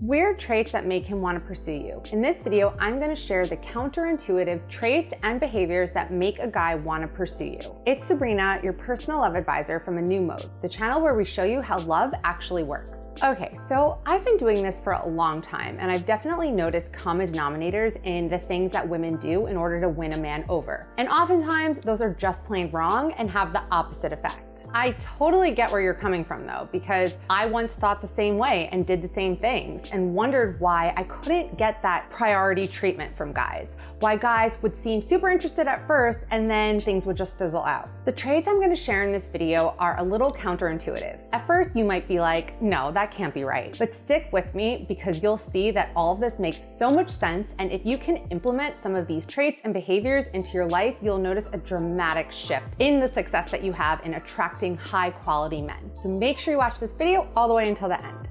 Weird traits that make him want to pursue you. In this video, I'm going to share the counterintuitive traits and behaviors that make a guy want to pursue you. It's Sabrina, your personal love advisor from A New Mode, the channel where we show you how love actually works. Okay, so I've been doing this for a long time, and I've definitely noticed common denominators in the things that women do in order to win a man over. And oftentimes, those are just plain wrong and have the opposite effect. I totally get where you're coming from though, because I once thought the same way and did the same things and wondered why I couldn't get that priority treatment from guys. Why guys would seem super interested at first and then things would just fizzle out. The traits I'm gonna share in this video are a little counterintuitive. At first you might be like, no, that can't be right. But stick with me because you'll see that all of this makes so much sense, and if you can implement some of these traits and behaviors into your life, you'll notice a dramatic shift in the success that you have in attracting high quality men. So make sure you watch this video all the way until the end.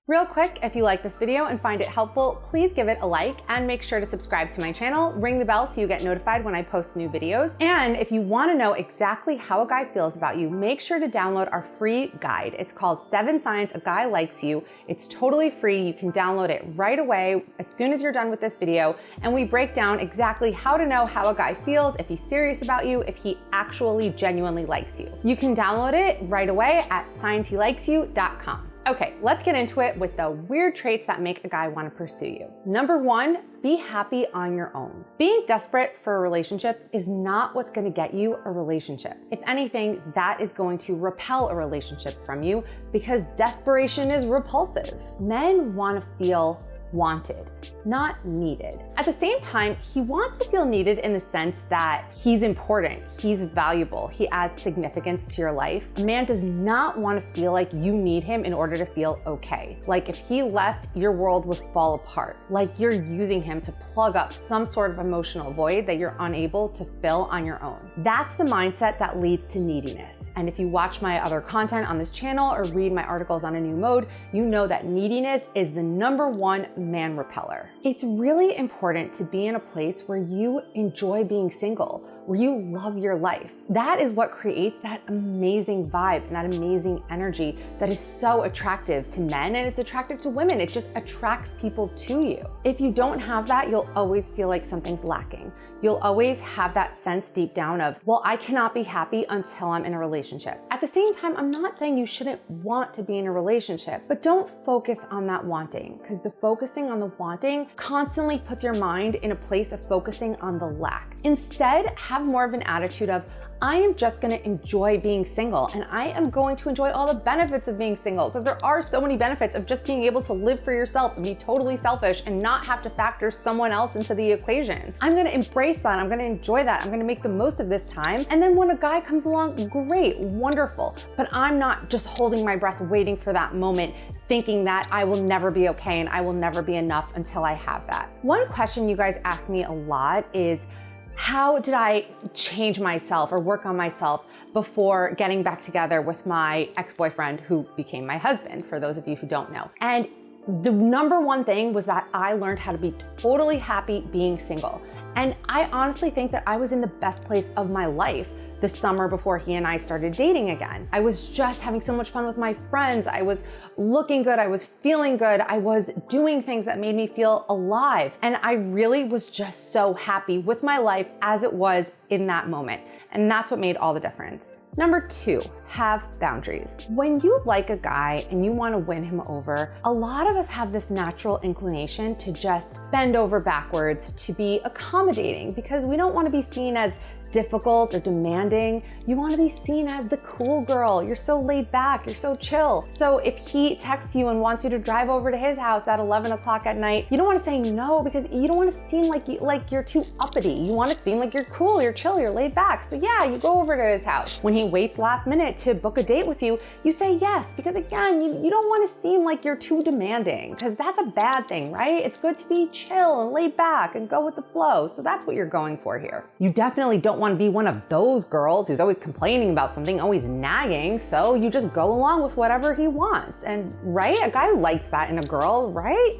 Real quick, if you like this video and find it helpful, please give it a like and make sure to subscribe to my channel, ring the bell so you get notified when I post new videos. And if you want to know exactly how a guy feels about you, make sure to download our free guide. It's called 7 Signs a Guy Likes You. It's totally free. You can download it right away as soon as you're done with this video. And we break down exactly how to know how a guy feels, if he's serious about you, if he actually genuinely likes you. You can download it right away at signshelikes.you.com. Okay, let's get into it with the weird traits that make a guy want to pursue you. Number 1, be happy on your own. Being desperate for a relationship is not what's going to get you a relationship. If anything, that is going to repel a relationship from you because desperation is repulsive. Men want to feel wanted, not needed. At the same time, he wants to feel needed in the sense that he's important, he's valuable, he adds significance to your life. A man does not want to feel like you need him in order to feel okay. Like if he left, your world would fall apart. Like you're using him to plug up some sort of emotional void that you're unable to fill on your own. That's the mindset that leads to neediness. And if you watch my other content on this channel or read my articles on A New Mode, you know that neediness is the #1 man repeller. It's really important to be in a place where you enjoy being single, where you love your life. That is what creates that amazing vibe and that amazing energy that is so attractive to men, and it's attractive to women. It just attracts people to you. If you don't have that, you'll always feel like something's lacking. You'll always have that sense deep down of, well, I cannot be happy until I'm in a relationship. At the same time, I'm not saying you shouldn't want to be in a relationship, but don't focus on that wanting, because the focusing on the wanting constantly puts your mind in a place of focusing on the lack. Instead, have more of an attitude of, I am just going to enjoy being single, and I am going to enjoy all the benefits of being single, because there are so many benefits of just being able to live for yourself and be totally selfish and not have to factor someone else into the equation. I'm going to embrace that. I'm going to enjoy that. I'm going to make the most of this time. And then when a guy comes along, great, wonderful. But I'm not just holding my breath waiting for that moment, thinking that I will never be okay and I will never be enough until I have that. One question you guys ask me a lot is, how did I change myself or work on myself before getting back together with my ex-boyfriend who became my husband, for those of you who don't know? And the #1 thing was that I learned how to be totally happy being single. And I honestly think that I was in the best place of my life the summer before he and I started dating again. I was just having so much fun with my friends. I was looking good. I was feeling good. I was doing things that made me feel alive. And I really was just so happy with my life as it was in that moment. And that's what made all the difference. Number 2, have boundaries. When you like a guy and you want to win him over, a lot of us have this natural inclination to just bend over backwards to be accommodating because we don't want to be seen as difficult or demanding. You want to be seen as the cool girl. You're so laid back, you're so chill. So if he texts you and wants you to drive over to his house at 11 o'clock at night, you don't want to say no because you don't want to seem like you're too uppity. You want to seem like you're cool, you're chill, you're laid back. So yeah, you go over to his house. When he waits last minute to book a date with you, you say yes, because again, you don't want to seem like you're too demanding, because that's a bad thing, right? It's good to be chill and laid back and go with the flow. So that's what you're going for here. You definitely don't want to be one of those girls who's always complaining about something, always nagging, so you just go along with whatever he wants. And right, a guy likes that in a girl, right?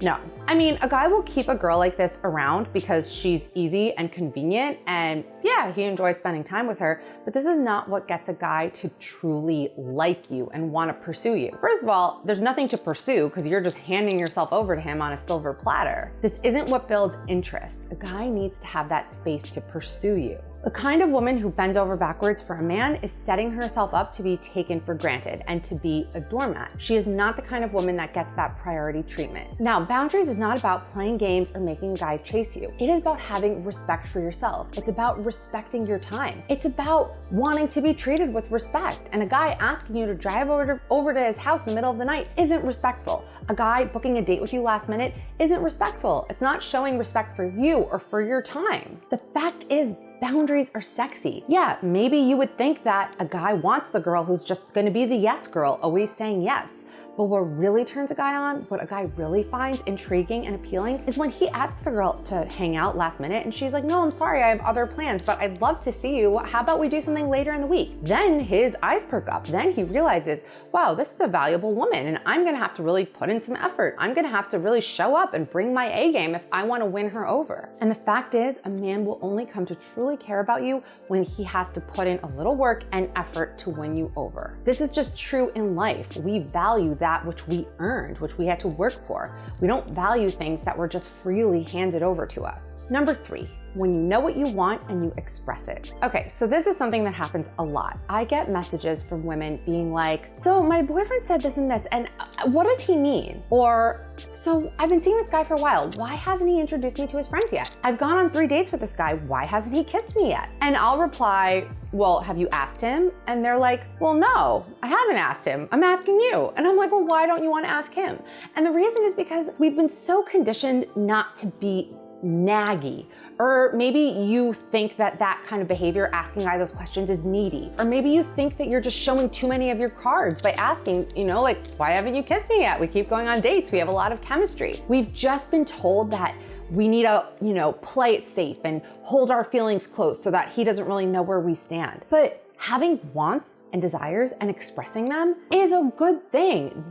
No. I mean, a guy will keep a girl like this around because she's easy and convenient, and yeah, he enjoys spending time with her, but this is not what gets a guy to truly like you and want to pursue you. First of all, there's nothing to pursue because you're just handing yourself over to him on a silver platter. This isn't what builds interest. A guy needs to have that space to pursue you. The kind of woman who bends over backwards for a man is setting herself up to be taken for granted and to be a doormat. She is not the kind of woman that gets that priority treatment. Now, boundaries is not about playing games or making a guy chase you. It is about having respect for yourself. It's about respecting your time. It's about wanting to be treated with respect. And a guy asking you to drive over to his house in the middle of the night isn't respectful. A guy booking a date with you last minute isn't respectful. It's not showing respect for you or for your time. The fact is, boundaries are sexy. Yeah, maybe you would think that a guy wants the girl who's just gonna be the yes girl, always saying yes. But what really turns a guy on, what a guy really finds intriguing and appealing, is when he asks a girl to hang out last minute and she's like, no, I'm sorry, I have other plans, but I'd love to see you. How about we do something later in the week? Then his eyes perk up. Then he realizes, wow, this is a valuable woman and I'm gonna have to really put in some effort. I'm gonna have to really show up and bring my A game if I wanna win her over. And the fact is, a man will only come to truly care about you when he has to put in a little work and effort to win you over. This is just true in life. We value that which we earned, which we had to work for. We don't value things that were just freely handed over to us. Number 3, when you know what you want and you express it. Okay, so this is something that happens a lot. I get messages from women being like, so my boyfriend said this and this, and what does he mean? Or, so I've been seeing this guy for a while. Why hasn't he introduced me to his friends yet? I've gone on 3 dates with this guy. Why hasn't he kissed me yet? And I'll reply, well, have you asked him? And they're like, well, no, I haven't asked him. I'm asking you. And I'm like, well, why don't you want to ask him? And the reason is because we've been so conditioned not to be naggy. Or maybe you think that that kind of behavior, asking a guy those questions, is needy. Or maybe you think that you're just showing too many of your cards by asking, like, why haven't you kissed me yet? We keep going on dates. We have a lot of chemistry. We've just been told that we need to, play it safe and hold our feelings close so that he doesn't really know where we stand. But having wants and desires and expressing them is a good thing.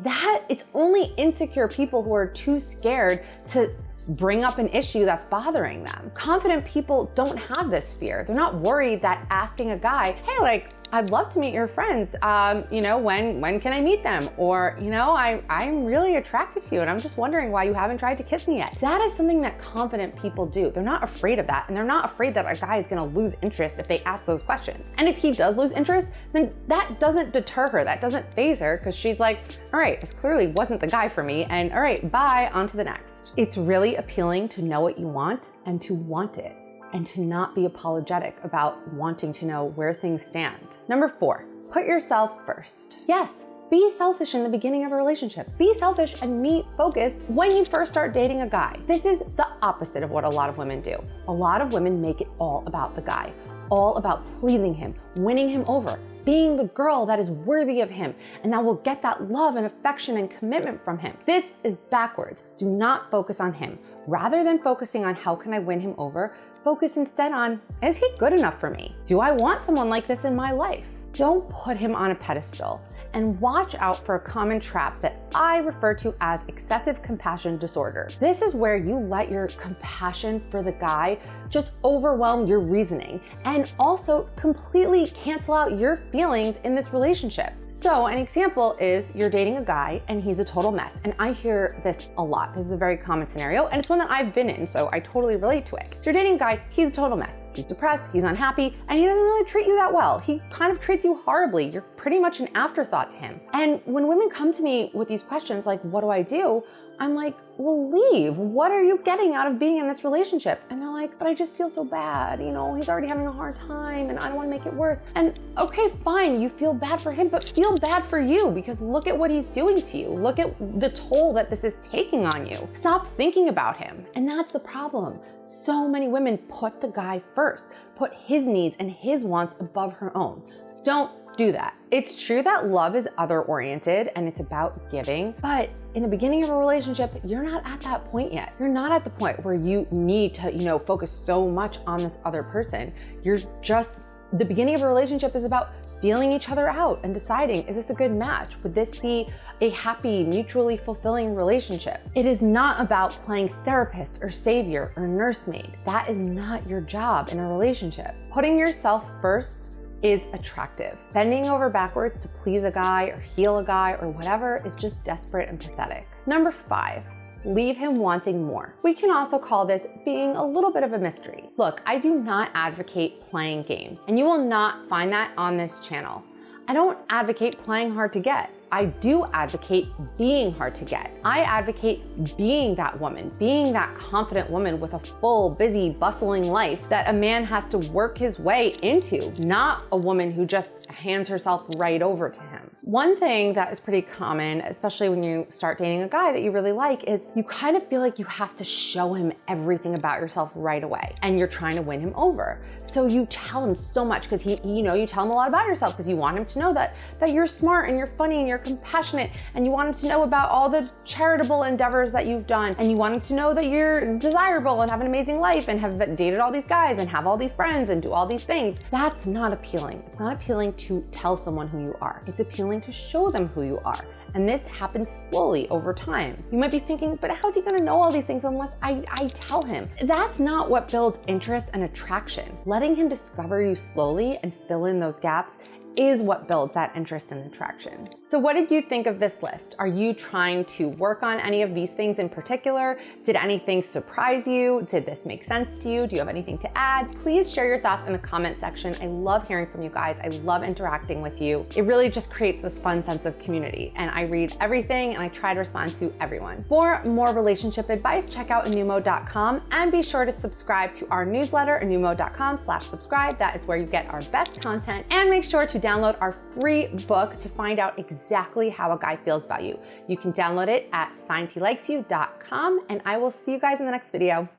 It's only insecure people who are too scared to bring up an issue that's bothering them. Confident people don't have this fear. They're not worried that asking a guy, hey, I'd love to meet your friends. When can I meet them? Or, I'm really attracted to you and I'm just wondering why you haven't tried to kiss me yet. That is something that confident people do. They're not afraid of that, and they're not afraid that a guy is gonna lose interest if they ask those questions. And if he does lose interest, then that doesn't deter her, that doesn't faze her, because she's like, all right, this clearly wasn't the guy for me, and all right, bye, on to the next. It's really appealing to know what you want and to want it, and to not be apologetic about wanting to know where things stand. Number 4, put yourself first. Yes, be selfish in the beginning of a relationship. Be selfish and me-focused when you first start dating a guy. This is the opposite of what a lot of women do. A lot of women make it all about the guy, all about pleasing him, winning him over, being the girl that is worthy of him and that will get that love and affection and commitment from him. This is backwards. Do not focus on him. Rather than focusing on how can I win him over, focus instead on, is he good enough for me? Do I want someone like this in my life? Don't put him on a pedestal, and watch out for a common trap that I refer to as excessive compassion disorder. This is where you let your compassion for the guy just overwhelm your reasoning and also completely cancel out your feelings in this relationship. So an example is you're dating a guy and he's a total mess. And I hear this a lot. This is a very common scenario and it's one that I've been in, so I totally relate to it. So you're dating a guy, he's a total mess. He's depressed, he's unhappy, and he doesn't really treat you that well. He kind of treats you horribly. You're pretty much an afterthought to him. And when women come to me with these questions like, what do I do? I'm like, well, leave. What are you getting out of being in this relationship? And they're like, but I just feel so bad. He's already having a hard time and I don't want to make it worse. And okay, fine, you feel bad for him, but feel bad for you because look at what he's doing to you. Look at the toll that this is taking on you. Stop thinking about him. And that's the problem. So many women put the guy first, put his needs and his wants above her own. Don't do that. It's true that love is other-oriented and it's about giving, but in the beginning of a relationship, you're not at that point yet. You're not at the point where you need to, focus so much on this other person. The beginning of a relationship is about feeling each other out and deciding, is this a good match? Would this be a happy, mutually fulfilling relationship? It is not about playing therapist or savior or nursemaid. That is not your job in a relationship. Putting yourself first is attractive. Bending over backwards to please a guy or heal a guy or whatever is just desperate and pathetic. Number 5. Leave him wanting more. We can also call this being a little bit of a mystery. Look, I do not advocate playing games, and you will not find that on this channel. I don't advocate playing hard to get. I do advocate being hard to get. I advocate being that woman, being that confident woman with a full, busy, bustling life that a man has to work his way into, not a woman who just hands herself right over to him. One thing that is pretty common, especially when you start dating a guy that you really like, is you kind of feel like you have to show him everything about yourself right away, and you're trying to win him over. So you tell him so much because you tell him a lot about yourself because you want him to know that you're smart and you're funny and you're compassionate, and you want him to know about all the charitable endeavors that you've done, and you want him to know that you're desirable and have an amazing life and have dated all these guys and have all these friends and do all these things. That's not appealing. It's not appealing to tell someone who you are. It's appealing to show them who you are. And this happens slowly over time. You might be thinking, but how's he gonna know all these things unless I tell him? That's not what builds interest and attraction. Letting him discover you slowly and fill in those gaps is what builds that interest and attraction. So what did you think of this list? Are you trying to work on any of these things in particular? Did anything surprise you? Did this make sense to you? Do you have anything to add? Please share your thoughts in the comment section. I love hearing from you guys. I love interacting with you. It really just creates this fun sense of community, and I read everything and I try to respond to everyone. For more relationship advice, check out anewmo.com and be sure to subscribe to our newsletter, anewmo.com/subscribe. That is where you get our best content, and make sure to download our free book to find out exactly how a guy feels about you. You can download it at signshelikes.you.com, and I will see you guys in the next video.